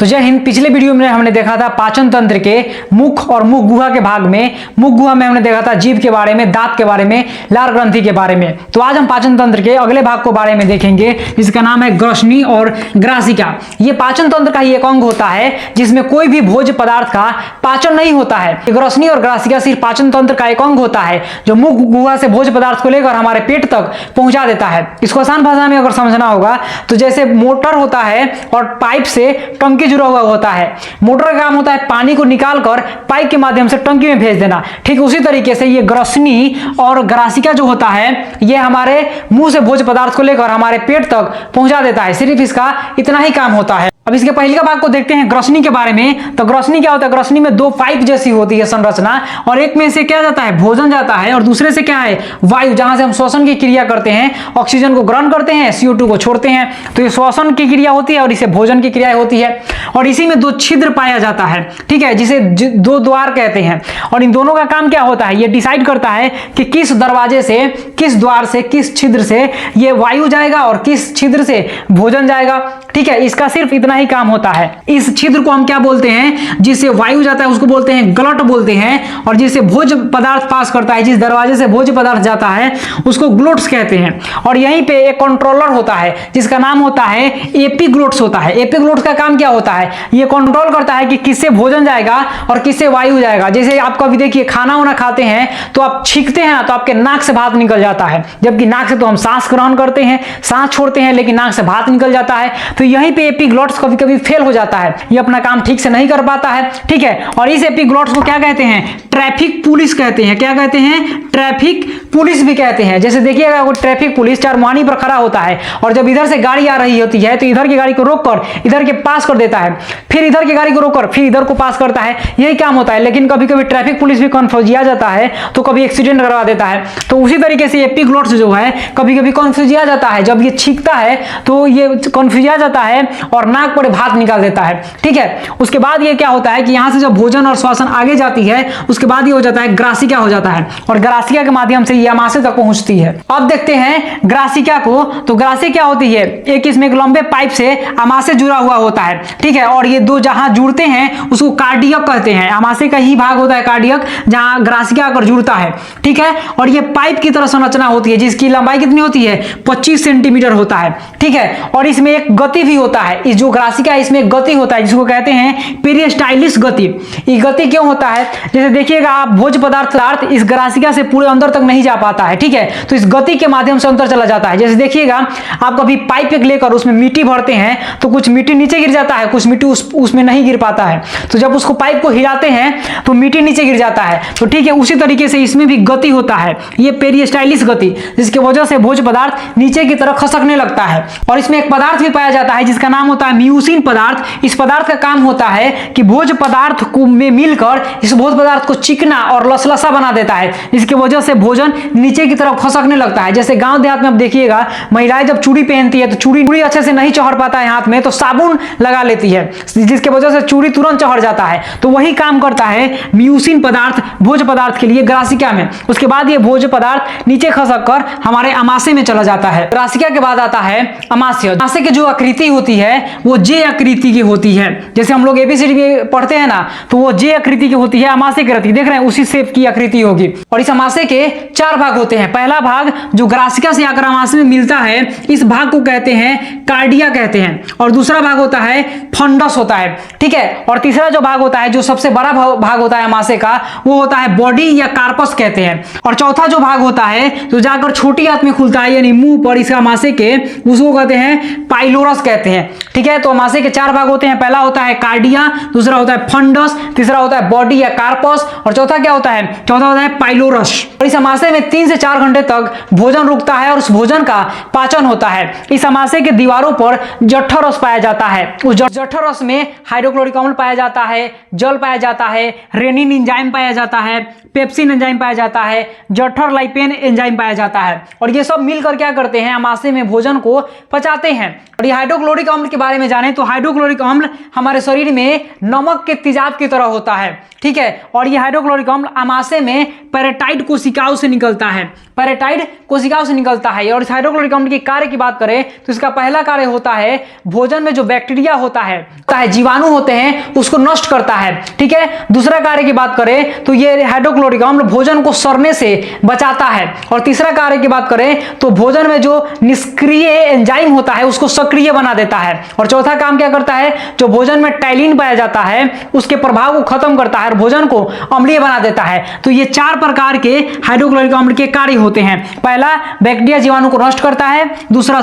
तो जय हिंद। पिछले वीडियो में हमने देखा था पाचन तंत्र के मुख और मुख गुहा के भाग में। मुख गुहा में हमने देखा था जीभ के बारे में, दांत के बारे में, लार ग्रंथि के बारे में। तो आज हम पाचन तंत्र के अगले भाग को बारे में देखेंगे, जिसका नाम है ग्रसनी और ग्रासिका। ये पाचन तंत्र का ही एक अंग होता है जिसमें कोई भी भोज्य पदार्थ का पाचन नहीं होता है। ग्रसनी और ग्रासिका सिर्फ पाचन तंत्र का एक अंग होता है जो मुख गुहा से भोज्य पदार्थ को लेकर हमारे पेट तक पहुंचा देता है। इसको आसान भाषा में अगर समझना होगा तो जैसे मोटर होता है और पाइप से टंकी जुड़ा हुआ होता है। मोटर का काम होता है पानी को निकालकर पाइप के माध्यम से टंकी में भेज देना। ठीक उसी तरीके से ये ग्रसनी और ग्रासिका जो होता है ये हमारे मुंह से भोज्य पदार्थ को लेकर हमारे पेट तक पहुंचा देता है। सिर्फ इसका इतना ही काम होता है। अब इसके पहले का भाग को देखते हैं ग्रसनी के बारे में। तो ग्रसनी क्या होता है? ग्रसनी में दो पाइप जैसी होती है संरचना, और एक में से क्या जाता है? भोजन जाता है, और दूसरे से क्या है? वायु, जहां से हम श्वसन की क्रिया करते हैं, ऑक्सीजन को ग्रहण करते हैं, CO2 को छोड़ते हैं। तो ये श्वसन की क्रिया होती है और इसे भोजन की क्रिया होती है। और इसी में दो छिद्र पाया जाता है, ठीक है, जिसे दो द्वार कहते हैं। और इन दोनों का काम क्या होता है? ये डिसाइड करता है कि किस दरवाजे से, किस द्वार से, किस छिद्र से ये वायु जाएगा और किस छिद्र से भोजन जाएगा। ठीक है, इसका सिर्फ इतना ही काम होता है। इस छिद्र को हम क्या बोलते हैं? जिससे वायु जाता है उसको बोलते हैं ग्लट बोलते हैं, और जिससे भोज्य पदार्थ पास करता है, जिस दरवाजे से भोज्य पदार्थ जाता है उसको ग्लोट्स कहते हैं। और यहीं पे एक कंट्रोलर होता है जिसका नाम होता है एपिग्लोट्स होता है। एपिग्लोट्स का काम क्या होता है? ये कंट्रोल करता है कि किससे भोजन जाएगा और किससे वायु जाएगा। जैसे आप कभी देखिए खाना वाना खाते हैं तो आप छींकते हैं ना, तो आपके नाक से भाप निकल जाता है, जबकि नाक से तो हम सांस ग्रहण करते हैं, सांस छोड़ते हैं, लेकिन नाक से भाप निकल जाता है। तो यहीं पे एपिग्लोट्स कभी कभी फेल हो जाता है, ये अपना काम ठीक से नहीं कर पाता है। ठीक है, और इस एपिग्लोट्स को क्या कहते हैं? ट्रैफिक पुलिस कहते हैं। क्या कहते हैं? ट्रैफिक पुलिस भी कहते हैं। जैसे देखिएगा वो ट्रैफिक पुलिस चारमुहानी पर खड़ा होता है, और जब इधर से गाड़ी आ रही होती है तो इधर की गाड़ी को रोककर इधर के पास कर देता है, फिर इधर की गाड़ी को रोककर फिर इधर को पास करता है। यही काम होता है। लेकिन कभी कभी ट्रैफिक पुलिस भी कंफ्यूजिया जाता है तो कभी एक्सीडेंट करवा देता है। तो उसी तरीके से एपिग्लोट्स जो है कभी कभी कंफ्यूजिया जाता है, जब ये छींकता है तो ये कंफ्यूजिया जाता है और नाक पर भाप निकाल देता है। ठीक है, उसके बाद ये क्या होता है कि यहां से जब भोजन और श्वसन आगे जाती है उसके बाद ये हो जाता है ग्रासिका हो जाता है, और ग्रासिका के माध्यम से ये आमाशय तक पहुंचती है। अब देखते हैं ग्रासिका को। तो ग्रासिका क्या होती है? एक इसमें एक लंबे पाइप से आमाशय जुड़ा हुआ होता है। ठीक है, और ये दो जहां जुड़ते हैं उसको कार्डियक कहते हैं। आमाशय का ही भाग होता है कार्डियक, जहां ग्रासिका आकर जुड़ता है। ठीक है, और ये पाइप की तरह संरचना होती है जिसकी लंबाई कितनी होती है? 25 सेंटीमीटर होता है। ठीक है, और इसमें एक गति भी होता है। इस जो ग्रासिका है इसमें एक गति होता है जिसको कहते हैं पेरिस्टाइलिस गति। ये गति क्यों होता है? जैसे देखिएगा आप भोज्य पदार्थ इस ग्रासिका से पूरे अंदर तक नहीं जा पाता है। ठीक है, तो इस गति के माध्यम से अंदर चला जाता है। जैसे देखिएगा आप कभी पाइप एक लेकर उसमें मिट्टी भरते हैं तो कुछ मिट्टी नीचे गिर जाता है, कुछ मिट्टी उसमें नहीं गिर पाता है। तो जब उसको पाइप को हिलाते हैं तो मिट्टी नीचे गिर जाता है। तो ठीक है, उसी तरीके से इसमें भी गति होता है, ये पेरिस्टाइलिस गति, जिसकी वजह से भोज्य पदार्थ नीचे की तरफ खसकने लगता है। और इसमें एक पदार्थ भी पाया जाता है जिसका नाम होता है म्यूसिन पदार्थ। इस पदार्थ का काम होता है कि भोज्य पदार्थ में मिलकर इस भोज्य पदार्थ को चिकना और लसलसा बना देता है, जिसकी वजह से भोजन नीचे की तरफ खसकने लगता है। जैसे गांव देहात में आप देखिएगा महिलाएं जब चूड़ी पहनती है तो चूड़ी अच्छे से नहीं चढ़ पाता है हाथ में, तो साबुन लगा लेती है, जिसकी वजह से चूड़ी तुरंत चढ़ जाता है। तो वही काम करता है म्यूसिन पदार्थ भोज्य पदार्थ के लिए ग्रासिका में। उसके बाद ये भोज्य पदार्थ नीचे खसक कर हमारे आमाशय में चला जाता है। ग्रासिका के बाद आता है आमाशय। आमाशय की जो आकृति होती है वो जे आकृति की होती है। जैसे हम लोग ABCD में पढ़ते हैं ना, तो वो जे आकृति की होती है। आमाशय की रहती, देख रहे हैं, उसी शेप की आकृति होगी। और इस आमाशय के 4 भाग होते हैं। पहला भाग जो ग्रासिका से आकर आमाशय में मिलता है, इस भाग को कहते हैं कार्डिया कहते हैं। और दूसरा भाग होता है फंडस होता है। ठीक है, और तीसरा जो भाग होता है, जो सबसे बड़ा भाग होता है आमाशय का, वो होता है बॉडी या कार्पस कहते हैं। और चौथा जो भाग होता है जो जाकर छोटी आंत में खुलता है, यानी मुंह पर इस आमाशय के, उसको कहते हैं पाइलोरस कहते हैं। ठीक है, तो आमाशय के 4 भाग होते हैं। पहला होता है कार्डिया, दूसरा होता है फंडस, तीसरा होता है बॉडी या कार्पस, और चौथा क्या होता है? चौथा होता है पाइलोरस। और इस आमाशय में 3 से 4 घंटे तक भोजन रुकता है और उस भोजन का पाचन होता है। इस आमाशय के दीवारों पर जठर रस पाया जाता है। उस जठर रस में हाइड्रोक्लोरिक अम्ल पाया जाता है, जल पाया जाता है, रेनिन एंजाइम पाया जाता है, पेप्सिन एंजाइम पाया जाता है, जठर लाइपेन एंजाइम पाया जाता है। और ये सब मिलकर क्या करते हैं? आमाशय में भोजन को पचाते हैं। और ये हाइड्रोक्लोरिक अम्ल के बारे में जाने तो हाइड्रोक्लोरिक अम्ल हमारे शरीर में नमक के तेजाब की तरह होता है। ठीक है, और ये हाइड्रोक्लोरिक अम्ल आमाशय में पैराटाइट कोशिकाओं से निकलता है। पैराटाइड कोशिकाओं से निकलता है। और इस हाइड्रोक्लोरिक अम्ल के कार्य की बात करें तो इसका पहला कार्य होता है भोजन में जो बैक्टीरिया होता है, जीवाणु होते हैं, उसको नष्ट करता है। ठीक है। दूसरा कार्य की बात करें तो ये हाइड्रोक्लोरिक अम्ल भोजन को सड़ने से बचाता है। और तीसरा कार्य की बात करें तो भोजन में जो निष्क्रिय एंजाइम होता है उसको सक्रिय बना देता है। और चौथा काम क्या करता है, जो भोजन में टाइलिन पाया जाता है उसके प्रभाव को खत्म करता है और भोजन को अम्लीय बना देता है। तो ये 4 प्रकार के हाइड्रोक्लोरिक अम्ल के कार्य होते हैं। पहला, बैक्टीरिया जीवाणु को नष्ट करता है। दूसरा,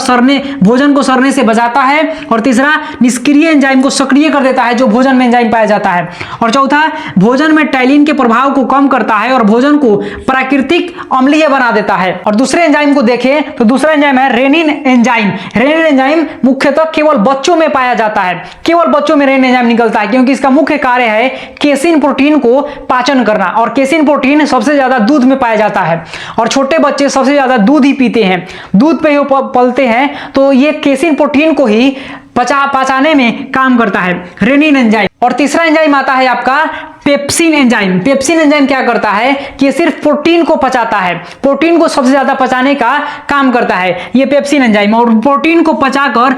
भोजन को सड़ने से बचाता है। और तीसरा, निष्क्रिय एंजाइम को सक्रिय कर देता है जो भोजन में एंजाइम पाया जाता है। और चौथा, भोजन में टाइलिन के प्रभाव को कम करता है और भोजन को प्राकृतिक अम्लीय बना देता है। और दूसरे एंजाइम को देखें तो दूसरा एंजाइम है रेनिन एंजाइम। रेनिन एंजाइम मुख्यतः केवल बच्चों में पाया जाता है। केवल बच्चों में रेनिन एंजाइम निकलता है क्योंकि इसका मुख्य कार्य है केसिन प्रोटीन को पाचन करना। और केसिन प्रोटीन सबसे ज्यादा दूध में पाया जाता है और छोटे बच्चे सबसे ज्यादा दूध ही पीते हैं, दूध पे ही पलते हैं, तो ये केसिन प्रोटीन को ही पचाने में काम करता है रेनिन एंजाइम। और तीसरा एंजाइम आता है आपका पेप्सिन एंजाइम। पेप्सिन एंजाइम क्या करता है कि ये सिर्फ प्रोटीन को पचाता है, प्रोटीन को सबसे ज्यादा पचाने का काम करता है ये पेप्सिन एंजाइम, और प्रोटीन को पचाकर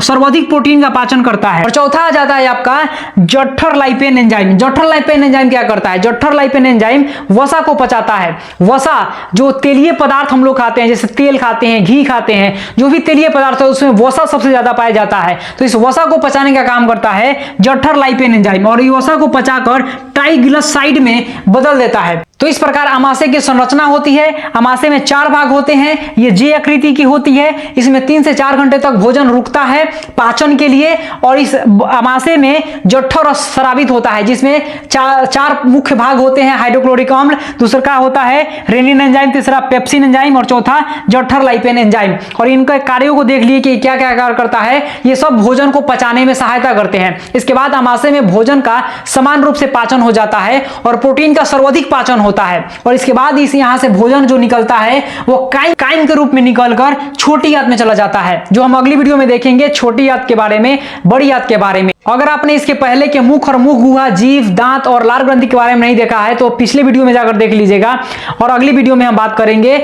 सर्वाधिक प्रोटीन का पाचन करता है। और चौथा आ जाता है आपका जठर लाइपेन एंजाइम। जठर लाइपेन एंजाइम क्या करता है, जठर लाइपेन एंजाइम वसा को पचाता है। वसा जो तेलीय पदार्थ हम लोग खाते हैं, जैसे तेल खाते हैं, घी खाते हैं, जो भी तेलीय पदार्थ है उसमें वसा सबसे ज्यादा पाया जाता है। तो इस वसा को पचाने का काम करता है जठर लाइपेन एंजाइम, और ये वसा को पचाकर ट्राइग्लिसराइड में बदल देता है। तो इस प्रकार अमाशय की संरचना होती है। अमाशय में 4 भाग होते हैं, ये जे आकृति की होती है। इसमें 3 से 4 घंटे तक भोजन रुकता है पाचन के लिए। और इस अमाशय में जठर स्रावित होता है जिसमें 4 मुख्य भाग होते हैं, हाइड्रोक्लोरिक अम्ल, दूसरा होता है रेनिन एंजाइम, तीसरा पेप्सिन एंजाइम और चौथा जठर लाइपेन एंजाइम। और इनके कार्यों को देख लिए कि क्या क्या कार्य करता है। ये सब भोजन को पचाने में सहायता करते हैं। इसके बाद अमाशय में भोजन का समान रूप से पाचन हो जाता है और प्रोटीन का सर्वाधिक पाचन होता है। और इसके बाद इस यहां से भोजन जो निकलता है वो काइम के रूप में निकलकर छोटी आंत में चला जाता है, जो हम अगली वीडियो में देखेंगे छोटी आंत के बारे में, बड़ी आंत के बारे में। अगर आपने इसके पहले के मुख और मुख गुहा, जीभ, दांत और लार ग्रंथि के बारे में नहीं देखा है तो पिछले वीडियो में जाकर देख लीजिएगा। और अगली वीडियो में हम बात करेंगे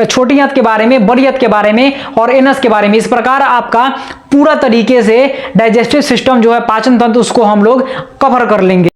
छोटी आंत के बारे में, बड़ी आंत के बारे में और एनस के बारे में। इस प्रकार आपका पूरा तरीके से डाइजेस्टिव सिस्टम जो है, पाचन तंत्र, उसको हम लोग कवर कर लेंगे।